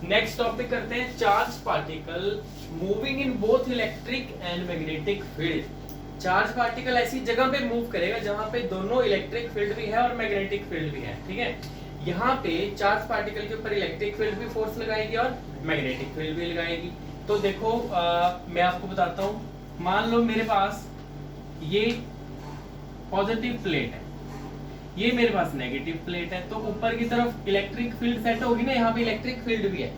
Next topic करते हैं charge particle moving in both electric and magnetic field. Charge particle ऐसी जगह पे मूव करेगा जहां पे दोनों इलेक्ट्रिक फील्ड भी है और मैग्नेटिक फील्ड भी है, ठीक है। यहाँ पे चार्ज पार्टिकल के ऊपर इलेक्ट्रिक फील्ड भी फोर्स लगाएगी और मैग्नेटिक फील्ड भी लगाएगी। तो देखो मैं आपको बताता हूँ, मान लो मेरे पास ये पॉजिटिव प्लेट है, ये मेरे पास नेगेटिव प्लेट है, तो ऊपर की तरफ इलेक्ट्रिक फील्ड सेट होगी ना, यहाँ पे इलेक्ट्रिक फील्ड भी है।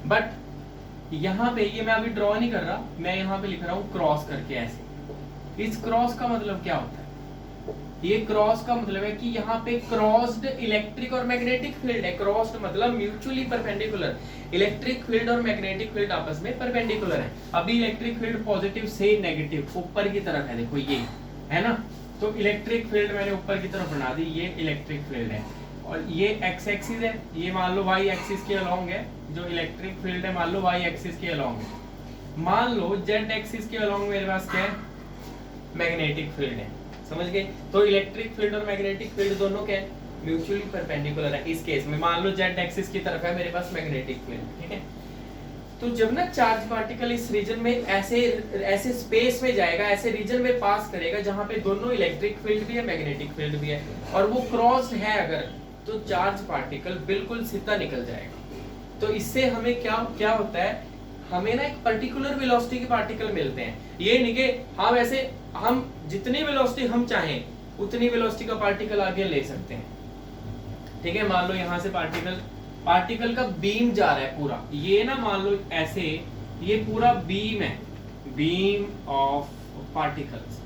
बट यहाँ पे ये मैं अभी ड्रॉ नहीं कर रहा, मैं यहाँ पे लिख रहा हूँ क्रॉस करके ऐसे। इस क्रॉस का मतलब क्या होता है? ये क्रॉस का मतलब है कि यहाँ पे क्रॉस्ड इलेक्ट्रिक और मैग्नेटिक फील्ड है। क्रॉस्ड मतलब म्यूचुअली परपेंडिकुलर, इलेक्ट्रिक फील्ड और मैग्नेटिक फील्ड आपस में परपेंडिकुलर है। अभी इलेक्ट्रिक फील्ड पॉजिटिव से नेगेटिव ऊपर की तरफ है, देखो ये है ना, तो इलेक्ट्रिक फील्ड मैंने ऊपर की तरफ बना दी, ये इलेक्ट्रिक फील्ड है। और ये एक्स एक्सिस है, ये मान लो वाई एक्सिस के अलोंग है, जो इलेक्ट्रिक फील्ड है मान लो वाई एक्सिस के अलोंग है। मान लो जेड एक्सिस के अलोंग मेरे पास क्या है? मैग्नेटिक फील्ड है, समझ गए। तो इलेक्ट्रिक फील्ड और मैग्नेटिक फील्ड दोनों क्या है? म्यूचुअली परपेंडिकुलर है। इस केस में मान लो जेड एक्सिस की तरफ है मेरे पास मैग्नेटिक फील्ड, ठीक है। तो जब ना चार्ज पार्टिकल इस रीजन में ऐसे स्पेस में जाएगा, ऐसे रीजन में पास करेगा जहां पे दोनों इलेक्ट्रिक फील्ड भी है मैग्नेटिक फील्ड भी है, और वो क्रॉस्ड है अगर, तो चार्ज पार्टिकल बिल्कुल सीधा निकल जाएगा। तो इससे हमें क्या होता है, हमें ना एक पर्टिकुलर वेलोसिटी के पार्टिकल मिलते हैं। ये नहीं कि हाँ वैसे हम जितनी वेलोसिटी हम चाहें उतनी वेलोसिटी का पार्टिकल आगे ले सकते हैं, ठीक है। मान लो यहाँ से पार्टिकल का बीम जा रहा है पूरा, ये ना मान लो ऐसे, ये पूरा बीम है, बीम ऑफ पार्टिकल्स,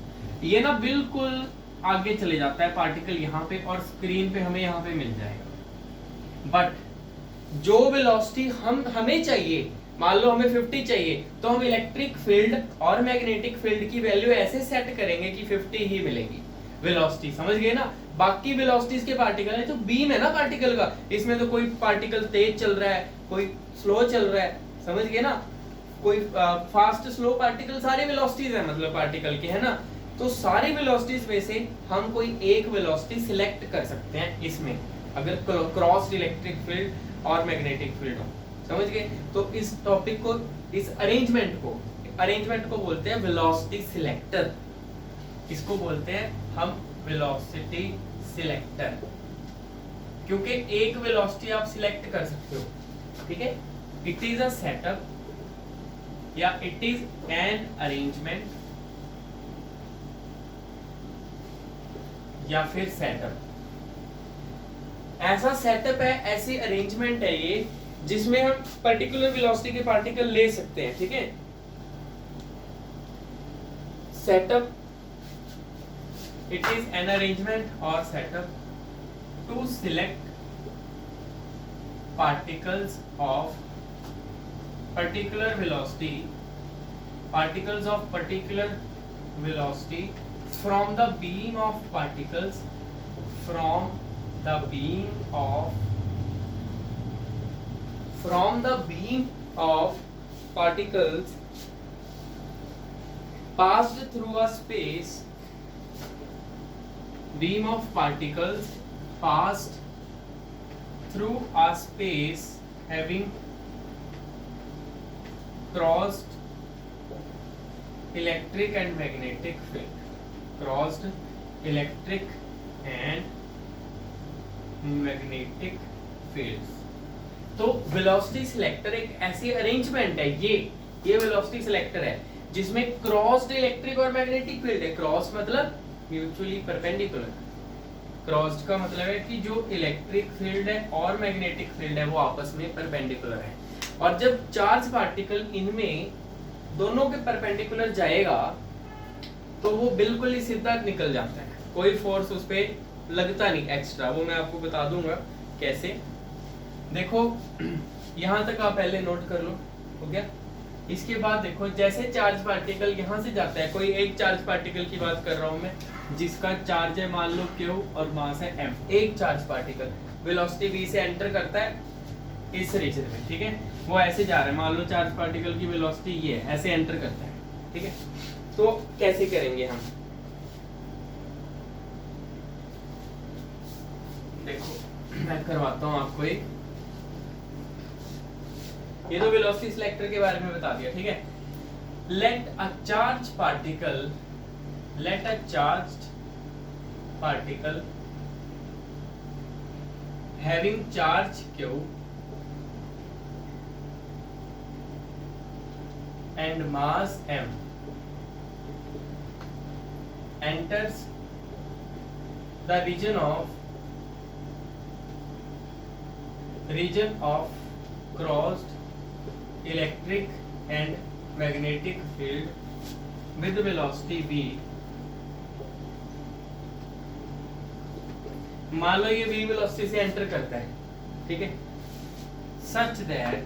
ये ना बिल्कुल आगे चले जाता है पार्टिकल यहाँ पे, और स्क्रीन पे हमें यहाँ पे मिल जाएगा। बट जो वेलोसिटी हमें चाहिए, मान लो हमें 50 चाहिए, तो हम इलेक्ट्रिक फील्ड और मैग्नेटिक फील्ड की वैल्यू ऐसे सेट करेंगे कि 50 ही मिलेगी वेलोसिटी, समझ गए ना। बाकी वेलोसिटीज के पार्टिकल है, तो बीम है ना पार्टिकल का, इसमें तो कोई पार्टिकल तेज चल रहा है, कोई स्लो चल रहा है, समझ गए ना। कोई फास्ट स्लो पार्टिकल, सारे वेलोसिटीज है मतलब पार्टिकल के, है ना। तो सारी वेलोसिटीज में से हम कोई एक वेलोसिटी सिलेक्ट कर सकते हैं इसमें, अगर क्रॉस्ड इलेक्ट्रिक फील्ड और मैग्नेटिक फील्ड हो, समझ गए। तो इस टॉपिक को, इस अरेंजमेंट को बोलते हैं वेलोसिटी सिलेक्टर। इसको बोलते हैं हम वेलोसिटी सिलेक्टर, क्योंकि एक वेलोसिटी आप सिलेक्ट कर सकते हो, ठीक है। इट इज अ सेटअप या इट इज एन अरेंजमेंट या फिर सेटअप। ऐसा सेटअप है, ऐसी अरेंजमेंट है ये, जिसमें हम पर्टिकुलर वेलोसिटी के पार्टिकल ले सकते हैं, ठीक है। Setup, it is an arrangement or setup to select particles of particular velocity from the beam of particles passed through a space, beam of particles passed through a space having crossed electric and magnetic field, crossed electric and magnetic fields। तो velocity selector एक ऐसी arrangement है, ये velocity selector है जिसमें crossed electric और magnetic field है। Cross मतलब म्यूचुअली परपेंडिकुलर, क्रॉस्ड का मतलब है कि जो इलेक्ट्रिक फील्ड है और मैग्नेटिक फील्ड है वो आपस में परपेंडिकुलर है। और जब चार्ज पार्टिकल इनमें दोनों के परपेंडिकुलर जाएगा तो वो बिल्कुल ही सीधा निकल जाता है, कोई फोर्स उस पे लगता नहीं एक्स्ट्रा। वो मैं आपको बता दूंगा कैसे। देखो यहाँ तक आप पहले नोट कर लो, हो गया। इसके बाद देखो, जैसे चार्ज पार्टिकल यहाँ से जाता है, कोई एक चार्ज पार्टिकल की बात कर रहा हूँ मैं, जिसका चार्ज है मान लो Q और मास है M। एक चार्ज पार्टिकल वेलोसिटी v से एंटर करता है इस रीजन में, ठीक है। वो ऐसे जा रहा है, मान लो चार्ज पार्टिकल की वेलोसिटी ये है, ऐसे एंटर करता है, ठीक है। तो कैसे करेंगे हम, देखो मैं करवाता हूँ आपको एक। ये तो वेलोसिटी सिलेक्टर के बारे में बता दिया, ठीक है। Let a charge particle having charge q and mass m enters the region of crossed electric and magnetic field with velocity v। मान लो ये v वेलोसिटी से एंटर करता है, ठीक है, सच दैट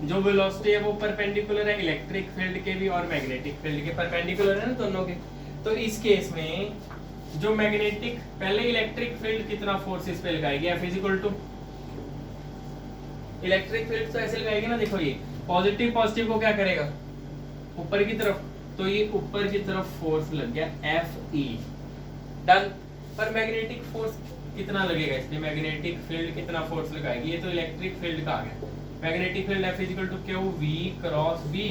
जो वेलोसिटी है वो परपेंडिकुलर है इलेक्ट्रिक फील्ड के भी और मैग्नेटिक फील्ड के, परपेंडिकुलर है ना दोनों के। तो इस केस में जो मैग्नेटिक, पहले इलेक्ट्रिक फील्ड कितना फोर्स इस पे लगाएगी, F equal to electric field तो ऐसे लगाएगी ना, देखो ये पॉजिटिव को क्या करेगा ऊपर की तरफ, तो ये ऊपर की तरफ फोर्स लग गया Fe, डन। पर मैग्नेटिक फोर्स कितना लगेगा इसमें, मैग्नेटिक फील्ड कितना फोर्स लगाएगी, ये तो इलेक्ट्रिक फील्ड का आ गया। Magnetic field F equal to q V cross V,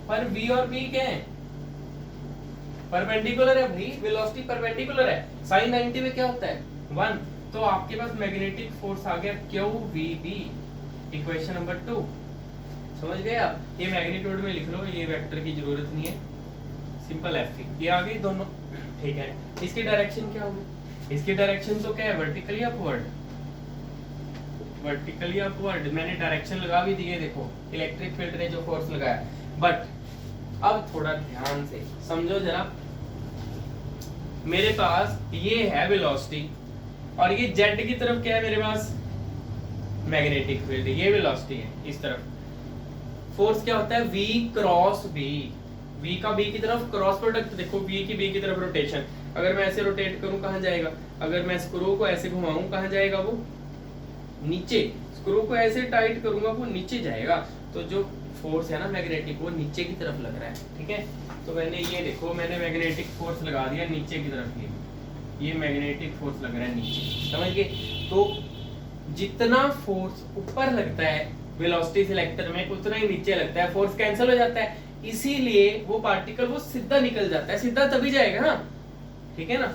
पर V और V क्या है, परपेंडिकुलर है भाई, वेलोसिटी परपेंडिकुलर है, sin 90 में क्या होता है 1, तो आपके पास मैग्नेटिक फोर्स आ गया QVB, इक्वेशन नंबर 2। समझ गए आप, ये मैग्नीट्यूड में लिख लो, ये वेक्टर की जरूरत नहीं है, सिंपल Fe, ये आ गई दोनों, ठीक है। इसकी डायरेक्शन क्या होगी, इसकी डायरेक्शन तो क्या है, वर्टिकली अपवर्ड, वर्टिकली अपवर्ड। मैंने डायरेक्शन लगा भी दी है, देखो इलेक्ट्रिक फील्ड ने जो फोर्स लगाया। बट अब थोड़ा ध्यान से समझो जरा, मेरे पास ये है वेलोसिटी और ये जेड की तरफ क्या है मेरे पास, मैग्नेटिक फील्ड, ये वेलोसिटी है इस तरफ। फोर्स क्या होता है V क्रॉस V, V का B की तरफ क्रॉस प्रोडक्ट, देखो V की B की तरफ रोटेशन, अगर मैं ऐसे रोटेट करूं कहां जाएगा, अगर मैं स्क्रू को ऐसे घुमाऊं कहां जाएगा, वो नीचे, स्क्रू को ऐसे टाइट करूंगा वो नीचे जाएगा, तो जो फोर्स है ना मैग्नेटिक वो नीचे की तरफ लग रहा है, ठीक है। तो मैंने ये देखो, मैंने मैग्नेटिक फोर्स लगा दिया नीचे की तरफ, ये मैग्नेटिक फोर्स लग रहा है नीचे, समझ गए। तो जितना फोर्स ऊपर लगता है वेलोसिटी सिलेक्टर में उतना ही नीचे लगता है, फोर्स कैंसिल हो जाता है, इसीलिए वो पार्टिकल वो सीधा निकल जाता है, सीधा तभी जाएगा ना, ठीक है ना।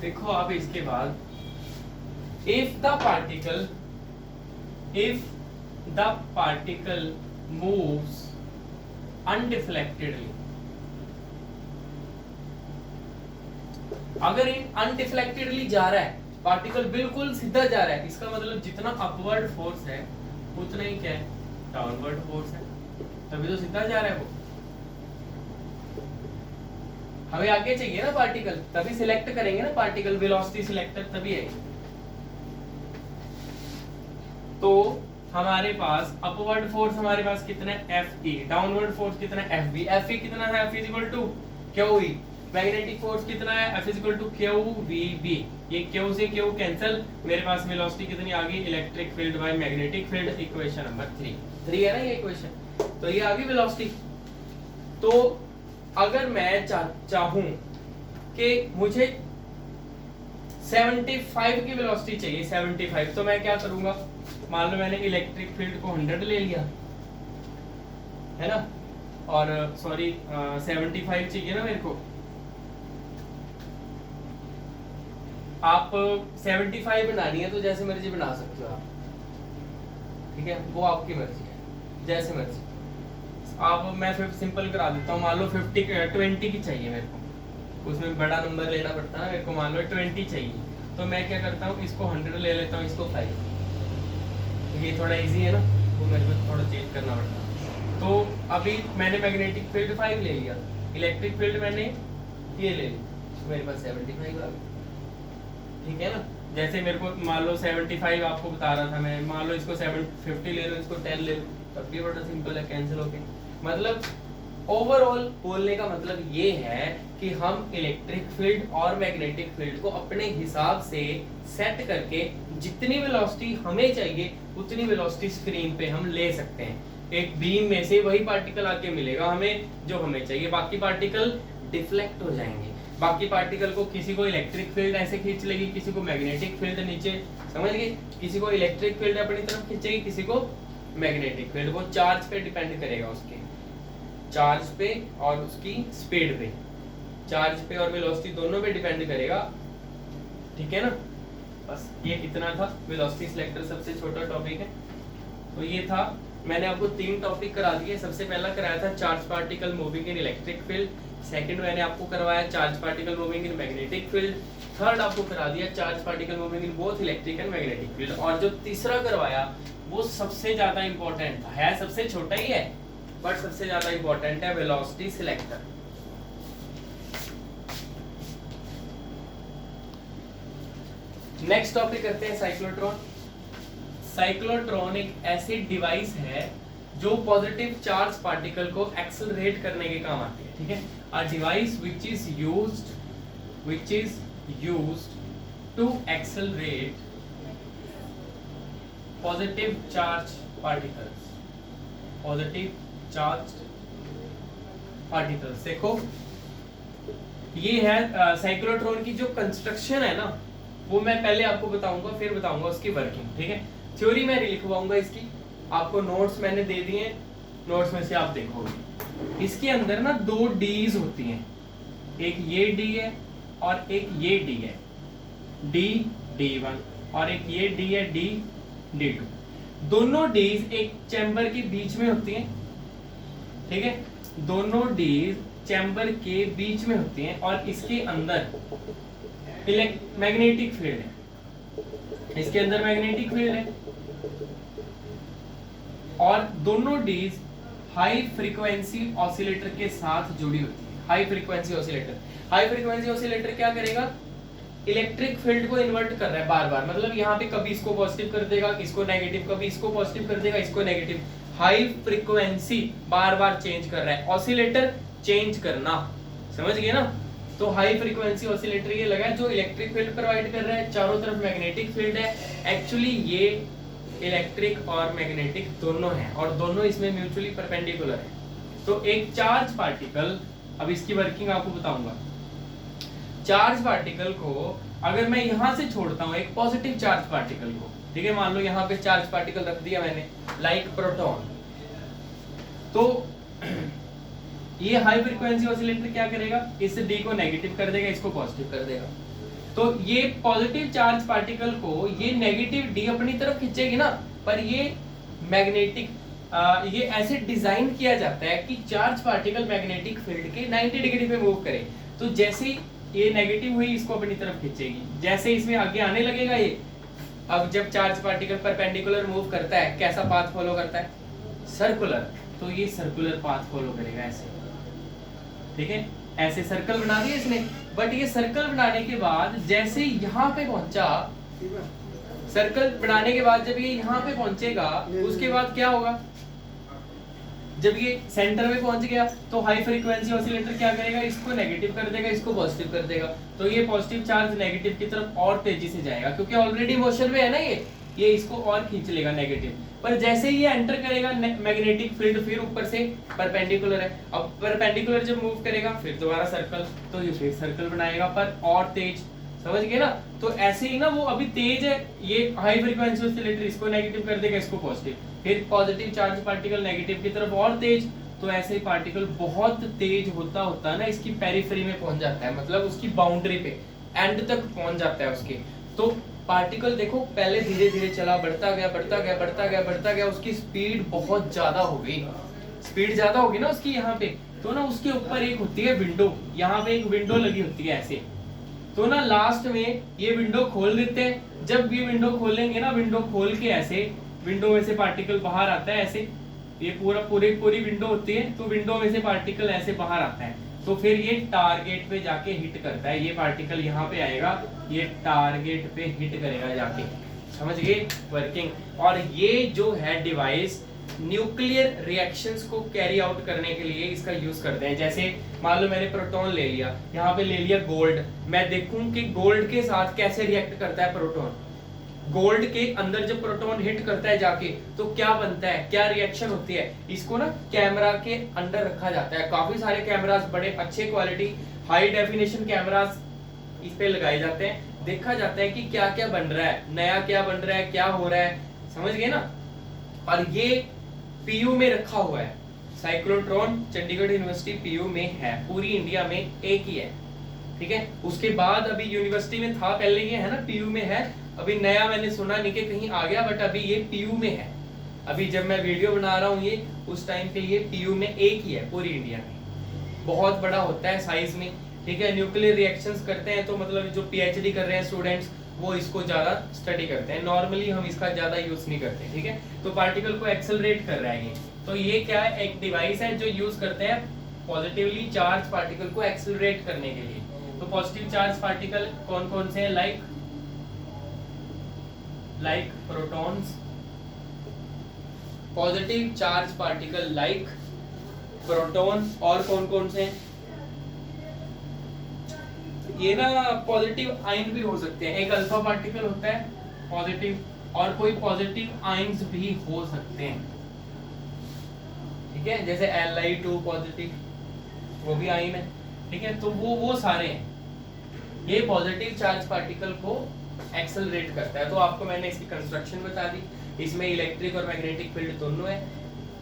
देखो आप इसके बाद, if the particle moves undeflectedly, अगर इन अनडिफ्लेक्टेडली जा रहा है, पार्टिकल बिल्कुल सीधा जा रहा है, इसका मतलब जितना अपवर्ड फोर्स है उतना ही क्या है, डाउनवर्ड फोर्स है, तभी तो सीधा जा रहा है वो। हमें आगे चाहिए ना पार्टिकल, तभी सिलेक्ट करेंगे ना पार्टिकल, वेलोसिटी सिलेक्टर तभी आएगी। तो हमारे पास अपवर्ड फोर्स हमारे पास कितना है Fe, डाउनवर्ड फोर्स कितना है Fb, Fe कितना है F equal to QE, magnetic force कितना है F इक्वल टू QVB, ये Q से Q कैंसिल, मेरे पास वेलोसिटी कितनी आ गई, electric field by magnetic field, equation number 3 है ना ये इक्वेशन, तो ये आ गई वेलोसिटी। तो अगर मैं चाहूं कि मुझे 75 की वेलोसिटी चाहिए, 75, तो मैं क्या करूंगा, मान लो मैंने इलेक्ट्रिक फील्ड को 100 ले लिया है ना, और सॉरी 75 चाहिए ना मेरे को, आप 75 बनानी है तो जैसे मर्जी बना सकते हो आप, ठीक है, वो आपकी मर्जी है, जैसे मर्जी आप। मैं फिर सिंपल करा देता हूँ, मान लो 20 की चाहिए मेरे को, उसमें बड़ा नंबर लेना पड़ता है मेरे को, मान लो 20 चाहिए, तो मैं क्या करता हूँ, इसको 100 ले लेता हूँ, इसको 5, ये थोड़ा इजी है ना, वो मेरे को थोड़ा चेंज करना पड़ता है। तो अभी मैंने मैग्नेटिक फील्ड 5 ले लिया, इलेक्ट्रिक फील्ड मैंने ये ले ली, तो मेरे पास 75 आ गई, ठीक है ना। जैसे मेरे को मान लो 75 आपको बता रहा था मैं, मान लो इसको 750 ले लो, इसको 10 ले लो, तब भी बड़ा सिंपल है, कैंसिल हो गया। मतलब ओवरऑल बोलने का मतलब ये है कि हम इलेक्ट्रिक फील्ड और मैग्नेटिक फील्ड को अपने हिसाब से सेट करके जितनी वेलोसिटी हमें चाहिए उतनी वेलोसिटी स्क्रीन पे हम ले सकते हैं। एक बीम में से वही पार्टिकल आके मिलेगा हमें जो हमें चाहिए, बाकी पार्टिकल डिफ्लेक्ट हो जाएंगे। बाकी पार्टिकल को किसी को इलेक्ट्रिक फील्ड ऐसे खींच लेगी, किसी को मैग्नेटिक फील्ड नीचे, समझ गए, किसी को इलेक्ट्रिक फील्ड अपनी तरफ खींचेगी, किसी को मैग्नेटिक फील्ड। वो चार्ज पे डिपेंड करेगा, उसके चार्ज पे और उसकी स्पीड पे, चार्ज पे और वेलोसिटी दोनों पे डिपेंड करेगा, ठीक है ना। बस ये इतना था, वेलोसिटी सिलेक्टर सबसे छोटा टॉपिक है। तो ये था, मैंने आपको 3 टॉपिक करा दिए। सबसे पहला कराया था charge particle moving in electric field, second मैंने आपको करवाया charge particle moving in magnetic field, third आपको करा दिया charge particle moving in both electric and magnetic field, और जो तीसरा करवाया वो सबसे ज्यादा इंपॉर्टेंट था, है सबसे छोटा ही है बट सबसे ज्यादा इंपॉर्टेंट है, वेलोसिटी सिलेक्टर। नेक्स्ट टॉपिक करते हैं साइक्लोट्रॉन। साइक्लोट्रॉन एक ऐसी डिवाइस है जो पॉजिटिव चार्ज पार्टिकल को एक्सेलरेट करने के काम आती है, ठीक है। A device which is used to accelerate positive charge particles, positive charged particles। देखो ये है साइक्लोट्रॉन की जो कंस्ट्रक्शन है ना, वो मैं पहले आपको बताऊंगा, फिर बताऊंगा उसकी वर्किंग, ठीक है। थ्योरी मैं लिखवाऊंगा इसकी, आपको नोट्स मैंने दे दिए, नोट्स में से आप देखोगे। इसके अंदर ना 2 डीज होती हैं, एक ये डी है और एक ये डी है, डी D1, और एक ये डी है डी D2। दोनों डीज एक चैम्बर के बीच में होती हैं, ठीक है, दोनों डीज चैम्बर के बीच में होती हैं, और इसके अंदर मैग्नेटिक फील्ड है, इसके अंदर मैग्नेटिक फील्ड है, और दोनों डीज हाई फ्रीक्वेंसी ऑसिलेटर के साथ जुड़ी होती है। High frequency oscillator, high frequency oscillator क्या करेगा, इलेक्ट्रिक फील्ड को इन्वर्ट कर रहा है बार बार, मतलब यहाँ पे कभी इसको पॉजिटिव कर देगा, इसको नेगेटिव, कभी इसको पॉजिटिव कर देगा, इसको नेगेटिव। हाई फ्रीक्वेंसी बार बार चेंज कर रहा है, ऑसिलेटर चेंज करना, समझ गए ना। तो हाई फ्रीक्वेंसी ऑसिलेटर ये लगा है जो इलेक्ट्रिक फील्ड प्रोवाइड कर रहा है, चारों तरफ मैग्नेटिक फील्ड है। एक्चुअली ये इलेक्ट्रिक और मैग्नेटिक दोनों हैं, और दोनों इसमें म्यूचुअली परपेंडिकुलर है। तो एक चार्ज पार्टिकल, अब इसकी वर्किंग आपको बताऊंगा। चार्ज पार्टिकल को अगर मैं यहां से छोड़ता हूं, एक पॉजिटिव चार्ज पार्टिकल को, ठीक है, मान लो यहाँ पे चार्ज पार्टिकल रख दिया मैंने, लाइक प्रोटॉन, तो ये हाई फ्रीक्वेंसी ऑसिलेटर क्या करेगा, इस डी को नेगेटिव कर देगा, इसको पॉजिटिव कर देगा। तो ये पॉजिटिव चार्ज पार्टिकल को ये नेगेटिव डी अपनी तरफ खींचेगी ना, पर ये मैग्नेटिक ये ऐसे डिजाइन किया जाता है कि चार्ज पार्टिकल मैग्नेटिक फील्ड के 90 डिग्री पे मूव करे। तो जैसे ही ये नेगेटिव हुई, इसको अपनी तरफ खींचेगी, जैसे इसमें आगे आने लगेगा ये, अब जब चार्ज पार्टिकल परपेंडिकुलर मूव करता है, कैसा पाथ फॉलो करता है, सर्कुलर, तो ये सर्कुलर पाथ फॉलो करेगा ऐसे, ठीक है, ऐसे सर्कल बना दिया इसने। बट ये सर्कल बनाने के बाद जैसे यहाँ पे पहुंचा, सर्कल बनाने के बाद जब ये यहाँ पे पहुंचेगा, उसके बाद क्या होगा, जब ये सेंटर में पहुंच गया तो हाई फ्रीक्वेंसी ऑसिलेटर क्या करेगा, इसको नेगेटिव कर देगा, इसको पॉजिटिव कर देगा। तो ये पॉजिटिव चार्ज नेगेटिव की तरफ और तेजी से जाएगा, क्योंकि ऑलरेडी मोशन में है ना ये इसको और खींच लेगा नेगेटिव। पर जैसे ही ये एंटर करेगा मैग्नेटिक फील्ड, फिर ऊपर से परपेंडिकुलर है, अब परपेंडिकुलर जब मूव करेगा फिर दोबारा सर्कल, तो ये फिर सर्कल बनाएगा पर और तेज, समझ गए ना। तो ऐसे ही ना, वो अभी तेज है, ये हाई फ्रीक्वेंसी ऑसिलेटर इसको नेगेटिव कर देगा, इसको पॉजिटिव, फिर पॉजिटिव चार्ज पार्टिकल नेगेटिव की तरफ और तेज। तो ऐसे ही पार्टिकल बहुत तेज होता होता ना इसकी पेरिफेरी में पहुंच जाता है, मतलब उसकी बाउंड्री पे एंड तक पहुंच जाता है उसके। तो पार्टिकल देखो पहले धीरे धीरे चला, बढ़ता गया बढ़ता गया बढ़ता गया बढ़ता गया, उसकी स्पीड बहुत ज्यादा हो गई, स्पीड ज्यादा होगी ना उसकी यहाँ पे, तो ना उसके ऊपर एक होती है विंडो, यहाँ पे एक विंडो लगी होती है ऐसे। तो ना लास्ट में ये विंडो खोल देते हैं, जब ये विंडो खोलेंगे ना, विंडो खोल के ऐसे विंडो में से पार्टिकल बाहर आता है ऐसे, ये पूरी विंडो होती है, तो विंडो में से पार्टिकल ऐसे बाहर आता है, तो फिर ये टारगेट पे जाके हिट करता है, ये पार्टिकल यहाँ पे आएगा, ये टारगेट पे हिट करेगा जाके, समझ गए वर्किंग। और ये जो है डिवाइस न्यूक्लियर रिएक्शंस को कैरी आउट करने के लिए इसका यूज करते हैं। जैसे मान लो मैंने प्रोटॉन ले लिया, यहाँ पे ले लिया गोल्ड, मैं देखूं कि गोल्ड के साथ कैसे रिएक्ट करता है प्रोटॉन, गोल्ड के अंदर जब प्रोटॉन हिट करता है जाके तो क्या बनता है, क्या रिएक्शन होती है, इसको ना कैमरा के अंदर रखा जाता है। काफी सारे कैमरास, बड़े अच्छे क्वालिटी हाई डेफिनेशन कैमरास इस पे लगाए जाते हैं, देखा जाता है कि क्या क्या बन रहा है, नया क्या बन रहा है, क्या हो रहा है, समझ गए ना। और ये पीयू में रखा हुआ है, साइक्लोट्रॉन चंडीगढ़ यूनिवर्सिटी पीयू में है, पूरी इंडिया में एक ही है, ठीक है। उसके बाद अभी यूनिवर्सिटी में था पहले, ये है ना पीयू में है, अभी नया मैंने सुना नहीं कि कहीं आ गया, बट अभी ये पीयू में है। अभी जब मैं वीडियो बना रहा हूँ ये उस टाइम पे ये पीयू में एक ही है पूरी इंडिया में। बहुत बड़ा होता है साइज में, ठीक है। न्यूक्लियर रिएक्शंस करते हैं तो मतलब जो पीएचडी कर रहे हैं स्टूडेंट्स वो इसको ज्यादा स्टडी करते हैं, नॉर्मली हम इसका ज्यादा यूज नहीं करते, ठीक है। तो पार्टिकल को एक्सेलरेट कर रहा है ये। तो ये क्या है, एक डिवाइस है जो यूज करते हैं पॉजिटिवली चार्ज पार्टिकल को एक्सेलरेट करने के लिए। तो पॉजिटिव चार्ज पार्टिकल कौन कौन से हैं, like protons, positive charge particle like proton, और कौन कौन से हैं, ये ना पॉजिटिव आयन भी हो सकते हैं, एक अल्फा पार्टिकल होता है पॉजिटिव, और कोई पॉजिटिव आयन्स भी हो सकते हैं, ठीक है, जैसे Li2 पॉजिटिव, वो भी आयन है, ठीक है। तो वो सारे हैं, ये पॉजिटिव चार्ज पार्टिकल को एक्सेलरेट करता है। तो आपको मैंने इसकी कंस्ट्रक्शन बता दी, इसमें इलेक्ट्रिक और मैग्नेटिक फील्ड दोनों है,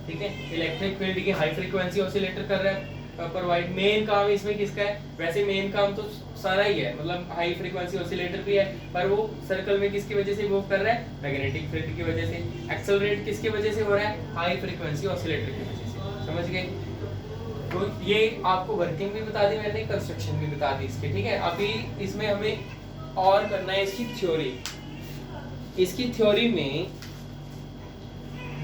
ठीक है। इलेक्ट्रिक फील्ड की हाई फ्रीक्वेंसी ऑसिलेटर कर रहा है प्रोवाइड, मेन काम इसमें किसका है, वैसे मेन काम तो सारा ही है, मतलब हाई फ्रीक्वेंसी ऑसिलेटर भी है, पर वो सर्कल में किसकी वजह से मूव कर रहा है, मैग्नेटिक फील्ड की वजह से। एक्सेलरेट किसकी वजह से हो रहा है, हाई फ्रीक्वेंसी ऑसिलेटर की वजह से, समझ गए। तो ये आपको वर्किंग भी बता दी मैंने, कंस्ट्रक्शन भी बता दी इसकी, ठीक है। अभी इसमें हमें और करना है इसकी थ्योरी। इसकी थ्योरी में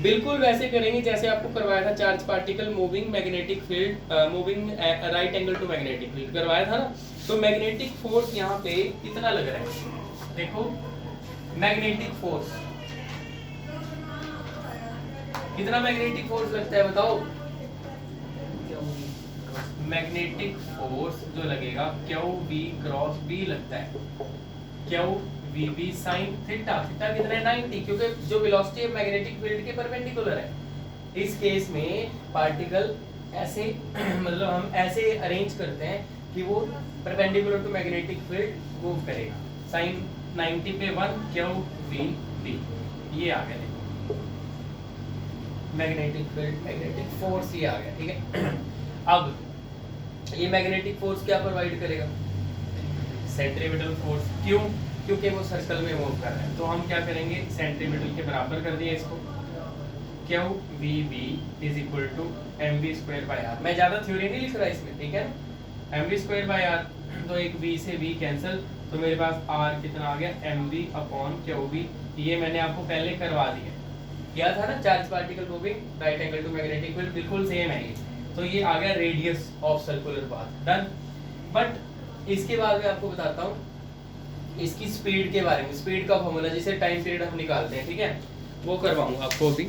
बिल्कुल वैसे करेंगे जैसे आपको करवाया था charge particle moving magnetic field, moving right angle to magnetic field करवाया था ना। तो मैग्नेटिक फोर्स यहाँ पे कितना लग रहा है, देखो मैग्नेटिक फोर्स कितना, मैग्नेटिक फोर्स लगता है बताओ। मैग्नेटिक फोर्स जो लगेगा क्यू वी क्रॉस बी लगता है, q v B sine theta, theta कितना है 90, क्योंकि जो वेलोसिटी है मैग्नेटिक फील्ड के परपेंडिकुलर है। इस केस में पार्टिकल ऐसे मतलब हम ऐसे अरेंज करते हैं कि वो perpendicular to magnetic field move करेगा। साइन 90 पे 1 क्यू वी बी, ये आ गया देखो मैग्नेटिक फील्ड, मैग्नेटिक फोर्स ये आ गया, ठीक है। अब ये मैग्नेटिक फोर्स क्या प्रोवाइड करेगा, सेंट्रीपिटल फोर्स, क्यों, क्योंकि वो सर्कल में मूव कर रहा है। तो हम क्या करेंगे, सेंट्रीपिटल के बराबर कर दिया इसको, q v B is equal to m v square by r. मैं ज्यादा थ्योरी नहीं लिख रहा इसमें, ठीक है ना, m v square by r, तो एक वी से वी कैंसिल, तो मेरे पास आर कितना आ गया, m v upon q v. ये मैंने आपको पहले करवा दिया, क्या था ना, charge particle moving right angle to magnetic field, बिल्कुल सेम है ये। तो ये आ गया radius of circular path, done. But इसके बाद मैं आपको बताता हूँ इसकी स्पीड के बारे में, स्पीड का फॉर्मूला जिसे टाइम पीरियड हम निकालते हैं, ठीक है, वो करवाऊंगा आपको अभी।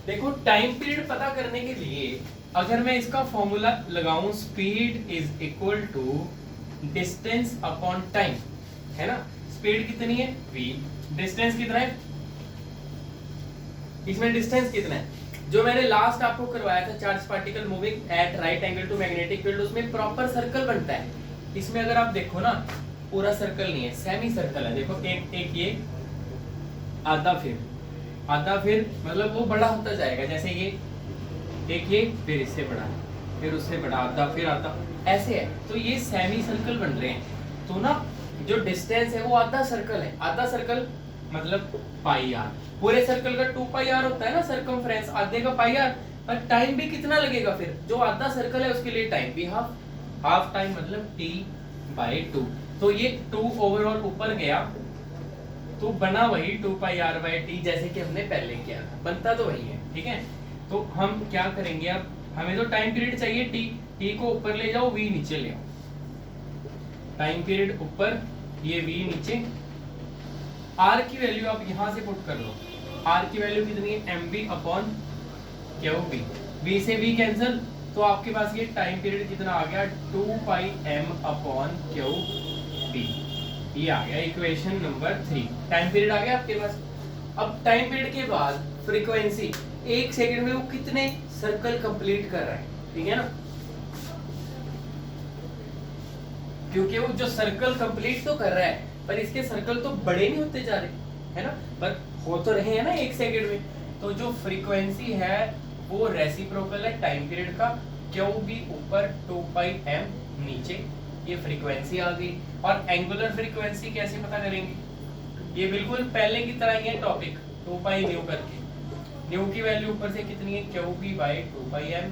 देखो टाइम पीरियड पता करने के लिए अगर मैं इसका फॉर्मूला लगाऊं, speed is equal to distance upon time, है ना। स्पीड कितनी है v, डिस्टेंस कितना है, इसमें डिस्टेंस कितना है, जो मैंने लास्ट आपको करवाया था charge particle moving at right angle to magnetic field, उसमें प्रॉपर सर्कल बनता है। इसमें अगर आप देखो ना, पूरा सर्कल नहीं है, सेमी सर्कल है। देखो एक ये आधा फिर मतलब वो बड़ा होता जाएगा, जैसे ये एक ये फिर इससे बड़ा, फिर उससे बड़ा, आधा फिर आधा, ऐसे है। तो ये सेमी सर्कल बन रहे हैं। तो ना जो डिस्टेंस है वो आधा सर्कल है, आधा सर्कल मतलब पाई आर, पूरे सर्कल का 2 पाई आर होता है ना सर्कमफ्रेंस, आधे का पाई आर। पर टाइम भी कितना लगेगा फिर, जो आधा सर्कल है उसके लिए टाइम भी हाफ टाइम मतलब t/2। तो ये 2 ओवरऑल ऊपर गया तो बना वही 2 पाई आर बाई टी, जैसे कि हमने पहले किया था, बनता तो वही है, ठीक है। तो हम क्या करेंगे, अब हमें तो टाइम पीरियड चाहिए t को ऊपर ले जाओ, v नीचे ले आओ, टाइम पीरियड ऊपर, ये v नीचे, r की वैल्यू आप यहां से पुट कर लो, r की वैल्यू कितनी है mv अपॉन qv, v से v कैंसिल, तो आपके पास ये टाइम पीरियड कितना आ गया 2 पाई m अपॉन qv, ये आ गया इक्वेशन नंबर 3। टाइम पीरियड आ गया आपके पास। अब टाइम पीरियड के बाद फ्रीक्वेंसी, 1 सेकंड में वो कितने सर्कल कंप्लीट कर रहा है, ठीक है ना, क्योंकि वो जो सर्कल कंप्लीट तो कर रहा है पर इसके सर्कल तो बड़े नहीं होते जा रहे, है ना, पर हो तो रहे हैं ना 1 सेकंड में। तो जो फ्रीक्वेंसी है वो रेसिप्रोकल है टाइम पीरियड का, क्यू भी ऊपर 2 पाई एम नीचे, ये फ्रीक्वेंसी आ गई। और एंगुलर फ्रीक्वेंसी कैसे पता करेंगे, ये बिल्कुल पहले की तरह ही है टॉपिक, 2 पाई न्यू करके, न्यू की वैल्यू ऊपर से कितनी है, q B by 2 pi m,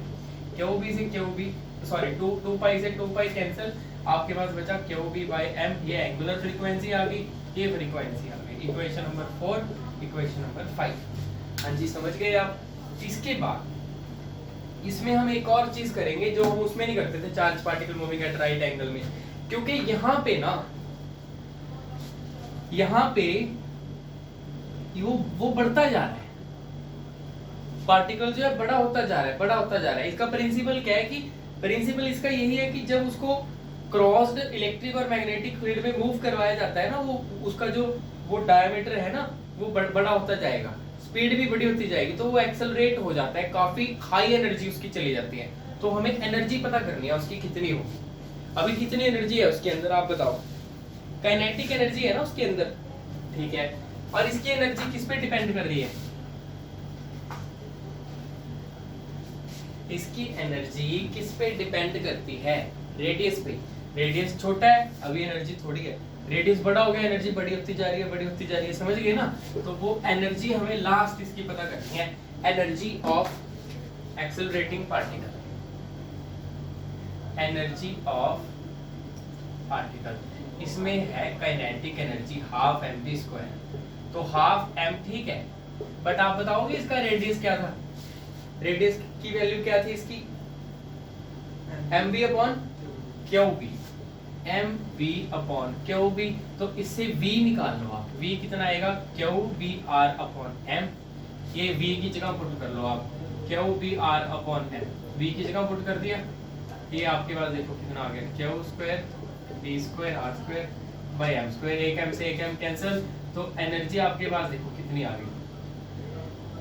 q B से क्यू बी सॉरी 2 पाई से 2 पाई कैंसिल, आपके पास बचा क्यू बी बाई एम, ये एंगुलर फ्रीक्वेंसी आ गई, ये फ्रीक्वेंसी आ गई। Equation number 4, equation number 5। हाँ जी, समझ गए आप। इसके बाद इसमें हम एक और चीज करेंगे जो हम उसमें नहीं करते थे, charge particle moving at right angle में, क्योंकि यहाँ पे ना, यहाँ पे वो बढ़ता जा रहा है, पार्टिकल जो है बड़ा होता जा रहा है, बड़ा होता जा रहा है। इसका प्रिंसिपल क्या है कि प्रिंसिपल इसका यही है कि जब उसको क्रॉस्ड इलेक्ट्रिक और मैग्नेटिक फील्ड में मूव करवाया जाता है ना, वो उसका जो वो डायमीटर है ना वो बड़ा होता जाएगा, स्पीड भी बड़ी होती जाएगी, तो वो एक्सेलरेट हो जाता है, काफी हाई एनर्जी उसकी चली जाती है। तो हमें एनर्जी पता करनी है उसकी कितनी होगी। अभी कितनी एनर्जी है उसके अंदर आप बताओ, काइनेटिक एनर्जी है ना उसके अंदर, ठीक है, और इसकी एनर्जी किस पे डिपेंड कर रही है, इसकी एनर्जी किस पे डिपेंड करती है, रेडियस पे। रेडियस छोटा है अभी एनर्जी थोड़ी है, रेडियस बड़ा हो गया एनर्जी बड़ी होती जा रही है, बड़ी होती जा रही है, समझ गए ना। तो वो एनर्जी हमें लास्ट इसकी पता करनी है, energy of accelerating particle, energy of particle, इसमें है काइनेटिक एनर्जी हाफ mv²। तो हाफ m ठीक है, बट आप बताओगे इसका रेडियस क्या था, रेडियस की वैल्यू क्या थी इसकी, mv upon q B, mv upon q B. तो इससे v निकाल लो आप, v कितना आएगा, q B r upon m, ये v की जगह पुट कर लो आप, q B r upon m, v की जगह पुट कर दिया, ये आपके पास देखो कितना आ गया, q square B square r square by m square, एक m से एक m कैंसिल, तो एनर्जी आपके पास देखो कितनी आ गई,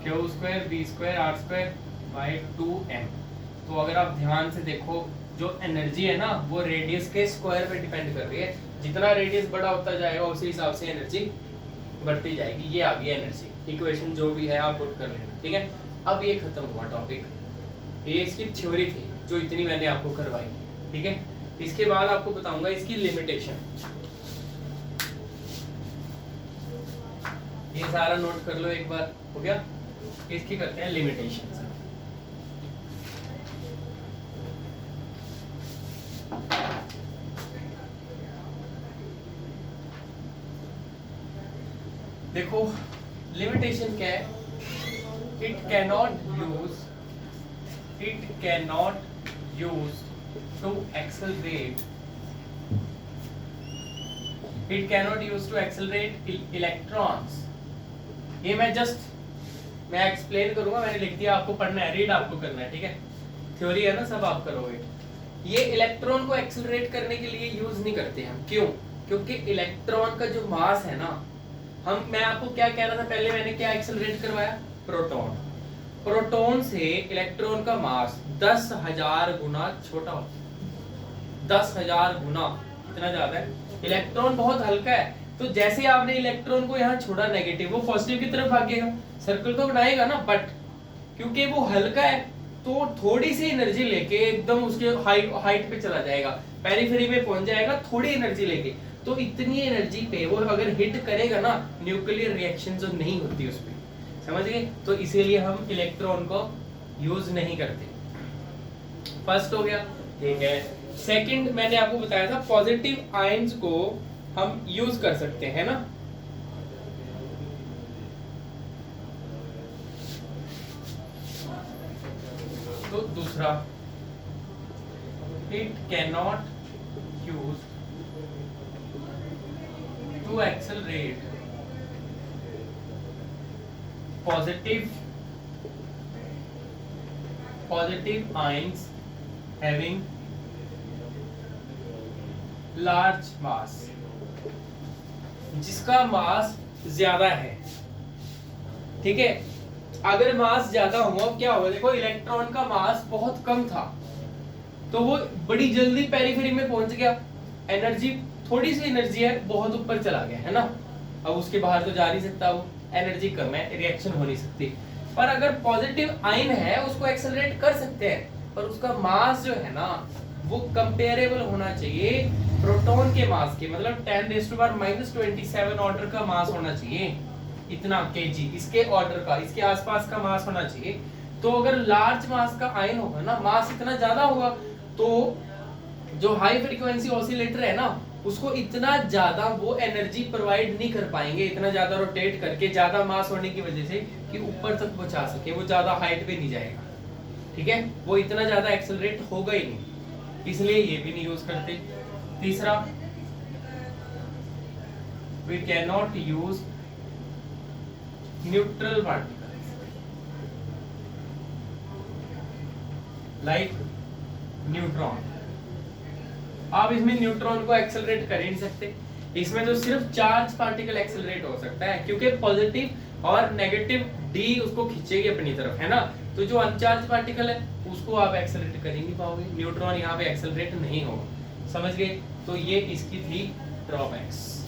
q square B square r square by 2m। तो अगर आप ध्यान से देखो जो एनर्जी है ना वो रेडियस के स्क्वायर पे डिपेंड कर रही है, जितना रेडियस बड़ा होता जाएगा उसी हिसाब से एनर्जी बढ़ती जाएगी। ये आ गई एनर्जी, इक्वेशन जो भी है आप पुट कर लेना, ठीक है। अब ये खत्म हुआ टॉपिक, ये इसकी थ्योरी थी जो इतनी मैंने आपको करवाई, ठीक है। इसके बाद आपको बताऊंगा इसकी लिमिटेशन, ये सारा नोट कर लो एक बार, हो गया। इसकी करते हैं लिमिटेशन। देखो लिमिटेशन क्या है, it cannot use to accelerate, it cannot use to accelerate electrons. ये मैं एक्सप्लेन करूंगा, मैंने लिख दिया, आपको पढ़ना है, रीड आपको करना है, ठीक है। थ्योरी है ना, सब आप करोगे। ये इलेक्ट्रॉन को एक्सेलरेट करने के लिए यूज नहीं करते हम, क्यों, क्योंकि इलेक्ट्रॉन का जो मास है ना, मैं आपको क्या कह रहा था पहले, मैंने क्या एक्सेलरेट करवाया, प्रोटॉन। प्रोटॉन से इलेक्ट्रॉन का मास 10,000 गुना छोटा होता है, 10,000 गुना, इतना ज्यादा है। इलेक्ट्रॉन बहुत हल्का है, तो जैसे आपने इलेक्ट्रॉन को यहाँ छोड़ा नेगेटिव, वो पॉजिटिव की तरफ भागेगा, सर्कल तो बनाएगा ना, बट क्योंकि वो हल्का है तो थोड़ी सी एनर्जी लेके एकदम उसके हाइट पे चला जाएगा, पेरिफेरी में पहुंच जाएगा थोड़ी एनर्जी लेके। तो इतनी एनर्जी पे वो अगर हिट करेगा ना, न्यूक्लियर रिएक्शन जो नहीं होती उसमें, समझ गए। तो इसीलिए हम इलेक्ट्रॉन को यूज नहीं करते। फर्स्ट हो गया, ठीक है। सेकंड मैंने आपको बताया था पॉजिटिव आयंस को हम यूज कर सकते हैं ना, तो दूसरा, it cannot use to accelerate positive ions having large mass, जिसका मास ज्यादा है, ठीक है। अगर मास ज्यादा हुआ क्या होगा, देखो इलेक्ट्रॉन का मास बहुत कम था तो वो बड़ी जल्दी पेरिफेरी में पहुंच गया, एनर्जी, थोड़ी सी एनर्जी है, बहुत ऊपर चला गया, है ना। अब उसके बाहर तो जा नहीं सकता, वो एनर्जी कम है, रिएक्शन हो नहीं सकती। पर अगर पॉजिटिव आयन है उसको एक्सेलरेट कर सकते हैं, पर उसका मास जो है ना वो कंपेरेबल होना चाहिए प्रोटॉन के मास के, मतलब 10⁻⁻27 ऑर्डर का मास होना चाहिए, इतना केजी इसके ऑर्डर का, इसके आसपास का मास होना चाहिए। तो अगर लार्ज मास का आयन होगा ना, मास इतना ज्यादा होगा, तो जो हाई फ्रीक्वेंसी ऑसिलेटर है ना उसको इतना ज्यादा वो एनर्जी प्रोवाइड नहीं कर पाएंगे, इतना ज्यादा रोटेट करके ज्यादा मास होने की वजह से कि ऊपर तक पहुंचा सके, वो ज्यादा हाइट पे नहीं जाएगा, ठीक है, वो इतना ज्यादा एक्सेलरेट होगा ही नहीं, इसलिए ये भी नहीं यूज करते। तीसरा, we can not use neutral particles like neutron. आप इसमें न्यूट्रॉन को एक्सेलरेट कर ही नहीं सकते, इसमें तो सिर्फ चार्ज पार्टिकल एक्सेलरेट हो सकता है, क्योंकि पॉजिटिव और नेगेटिव डी उसको खींचेगी अपनी तरफ, है ना। तो जो अनचार्ज पार्टिकल है उसको आप एक्सेलरेट कर ही नहीं पाओगे, न्यूट्रॉन यहाँ पे एक्सेलरेट नहीं होगा, समझ गए। तो ये इसकी थी ड्रॉबैक्स।